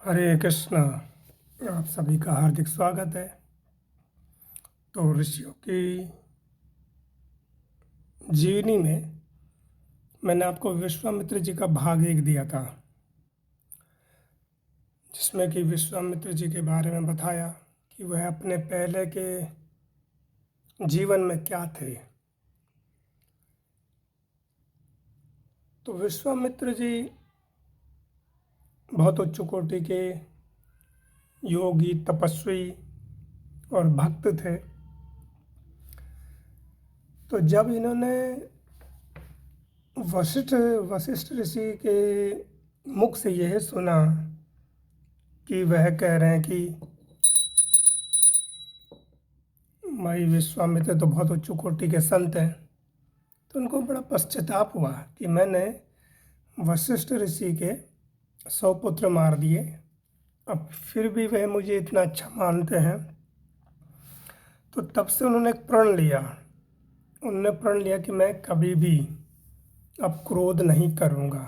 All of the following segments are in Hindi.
हरे कृष्णा। आप सभी का हार्दिक स्वागत है। तो ऋषियों की जीवनी में मैंने आपको विश्वामित्र जी का भाग 1 दिया था, जिसमें कि विश्वामित्र जी के बारे में बताया कि वह अपने पहले के जीवन में क्या थे। तो विश्वामित्र जी बहुत उच्च कोटि के योगी, तपस्वी और भक्त थे। तो जब इन्होंने वशिष्ठ वशिष्ठ ऋषि के मुख से यह सुना कि वह कह रहे हैं कि भाई विश्वामित्र तो बहुत उच्च कोटि के संत हैं, तो उनको बड़ा पश्चाताप हुआ कि मैंने वशिष्ठ ऋषि के 100 पुत्र मार दिए, अब फिर भी वह मुझे इतना अच्छा मानते हैं। तो तब से उन्होंने एक प्रण लिया। उन्होंने प्रण लिया कि मैं कभी भी अब क्रोध नहीं करूँगा।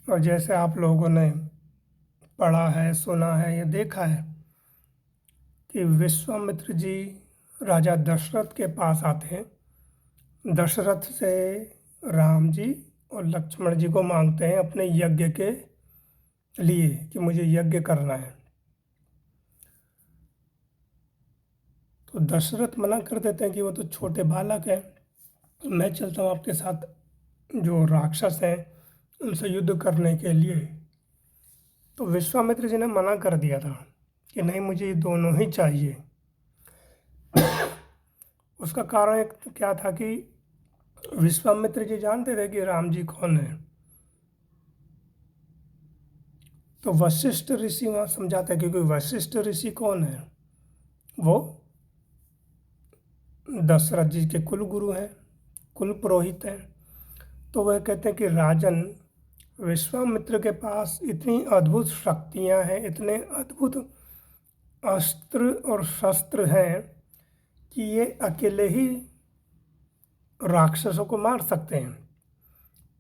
और जैसे आप लोगों ने पढ़ा है, सुना है या देखा है कि विश्वामित्र जी राजा दशरथ के पास आते हैं, दशरथ से राम जी और लक्ष्मण जी को मांगते हैं अपने यज्ञ के लिए कि मुझे यज्ञ करना है। तो दशरथ मना कर देते हैं कि वो तो छोटे बालक हैं, मैं चलता हूँ आपके साथ जो राक्षस हैं उनसे युद्ध करने के लिए। तो विश्वामित्र जी ने मना कर दिया था कि नहीं, मुझे ये दोनों ही चाहिए। उसका कारण एक क्या था कि विश्वामित्र जी जानते थे कि राम जी कौन है। तो वशिष्ठ ऋषि वहाँ समझाते हैं, क्योंकि वशिष्ठ ऋषि कौन है, वो दशरथ जी के कुल गुरु हैं, कुल पुरोहित हैं। तो वह कहते हैं कि राजन, विश्वामित्र के पास इतनी अद्भुत शक्तियाँ हैं, इतने अद्भुत अस्त्र और शस्त्र हैं कि ये अकेले ही राक्षसों को मार सकते हैं,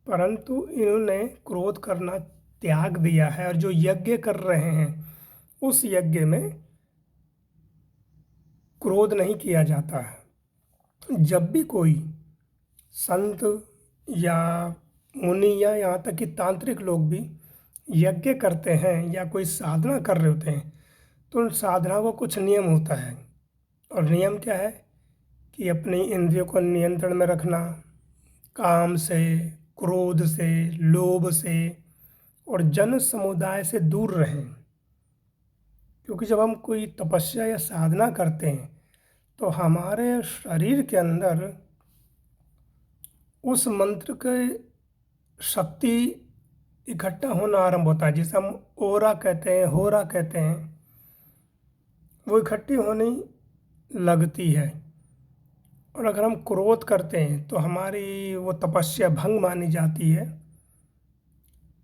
परंतु इन्होंने क्रोध करना त्याग दिया है और जो यज्ञ कर रहे हैं उस यज्ञ में क्रोध नहीं किया जाता है। जब भी कोई संत या मुनि या यहाँ तक कि तांत्रिक लोग भी यज्ञ करते हैं या कोई साधना कर रहे होते हैं, तो उन साधना को कुछ नियम होता है। और नियम क्या है कि अपनी इंद्रियों को नियंत्रण में रखना, काम से, क्रोध से, लोभ से और जन समुदाय से दूर रहें। क्योंकि जब हम कोई तपस्या या साधना करते हैं तो हमारे शरीर के अंदर उस मंत्र के शक्ति इकट्ठा होना आरंभ होता है, जिसे हम ओरा कहते हैं, होरा कहते हैं। वो इकट्ठी होने लगती है और अगर हम क्रोध करते हैं तो हमारी वो तपस्या भंग मानी जाती है,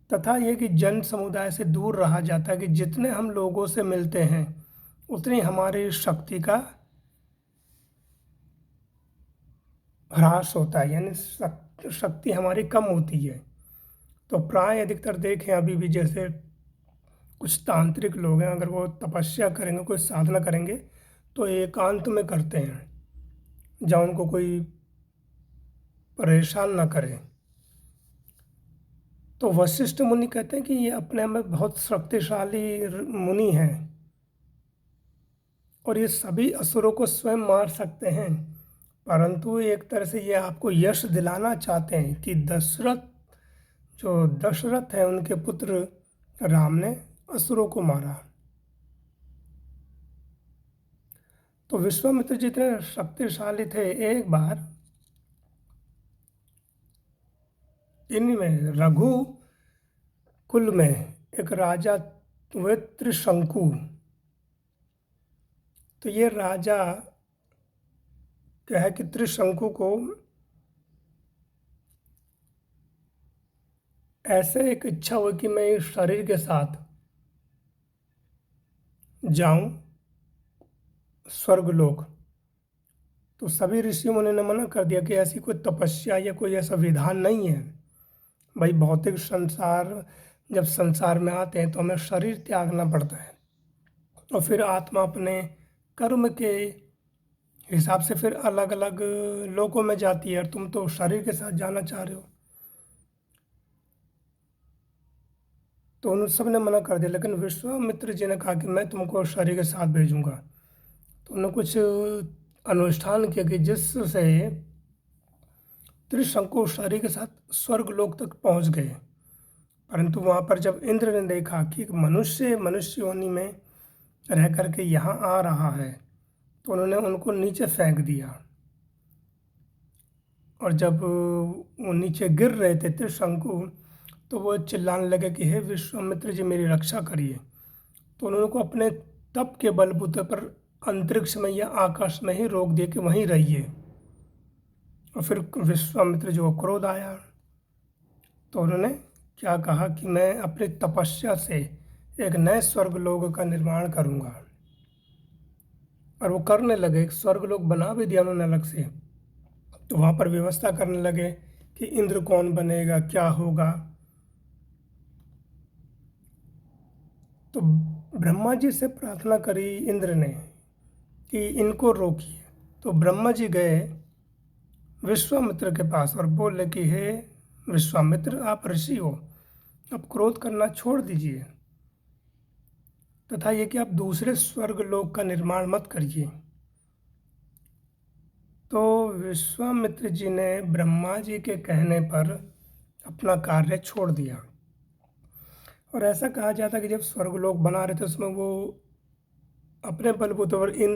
तथा ये कि जन समुदाय से दूर रहा जाता है कि जितने हम लोगों से मिलते हैं उतनी हमारी शक्ति का ह्रास होता है, यानी शक्ति हमारी कम होती है। तो प्राय अधिकतर देखें अभी भी, जैसे कुछ तांत्रिक लोग हैं, अगर वो तपस्या करेंगे, कोई साधना करेंगे तो एकांत में करते हैं जहाँ उनको कोई परेशान ना करे। तो वशिष्ठ मुनि कहते हैं कि ये अपने में बहुत शक्तिशाली मुनि हैं और ये सभी असुरों को स्वयं मार सकते हैं, परंतु एक तरह से ये आपको यश दिलाना चाहते हैं कि जो दशरथ है उनके पुत्र राम ने असुरों को मारा। तो विश्वामित्र जी इतने शक्तिशाली थे, एक बार इनमें रघु कुल में एक राजा हुए त्रिशंकु। तो ये राजा क्या है कि त्रिशंकु को ऐसे एक इच्छा हुई कि मैं इस शरीर के साथ जाऊं स्वर्गलोक। तो सभी ऋषियों ने मना कर दिया कि ऐसी कोई तपस्या या कोई ऐसा विधान नहीं है। भाई भौतिक संसार जब संसार में आते हैं तो हमें शरीर त्यागना पड़ता है और फिर आत्मा अपने कर्म के हिसाब से फिर अलग अलग लोकों में जाती है और तुम तो शरीर के साथ जाना चाह रहे हो। तो उन सब ने मना कर दिया, लेकिन विश्वामित्र जी ने कहा कि मैं तुमको शरीर के साथ भेजूंगा। तो उन्होंने कुछ अनुष्ठान किया कि जिससे त्रिशंकु शरीर के साथ स्वर्ग लोक तक पहुंच गए। परंतु वहाँ पर जब इंद्र ने देखा कि एक मनुष्य योनि में रह करके यहाँ आ रहा है, तो उन्होंने उनको नीचे फेंक दिया। और जब वो नीचे गिर रहे थे त्रिशंकु, तो वो चिल्लाने लगे कि हे विश्वामित्र जी मेरी रक्षा करिए। तो उन्होंने को अपने तप के बलबूते पर अंतरिक्ष में या आकाश में ही रोक दिया कि वहीं रहिए। और फिर विश्वामित्र जी को क्रोध आया, तो उन्होंने क्या कहा कि मैं अपनी तपस्या से एक नए स्वर्गलोक का निर्माण करूंगा। और वो करने लगे, स्वर्गलोक बना भी दिया उन्होंने अलग से। तो वहाँ पर व्यवस्था करने लगे कि इंद्र कौन बनेगा, क्या होगा। तो ब्रह्मा जी से प्रार्थना करी इंद्र ने कि इनको रोकिए। तो ब्रह्मा जी गए विश्वामित्र के पास और बोले कि हे विश्वामित्र, आप ऋषि हो, आप क्रोध करना छोड़ दीजिए तथा ये कि आप दूसरे स्वर्गलोक का निर्माण मत करिए। तो विश्वामित्र जी ने ब्रह्मा जी के कहने पर अपना कार्य छोड़ दिया। और ऐसा कहा जाता है कि जब स्वर्गलोक बना रहे थे उसमें वो अपने बलबूते पर इंद्र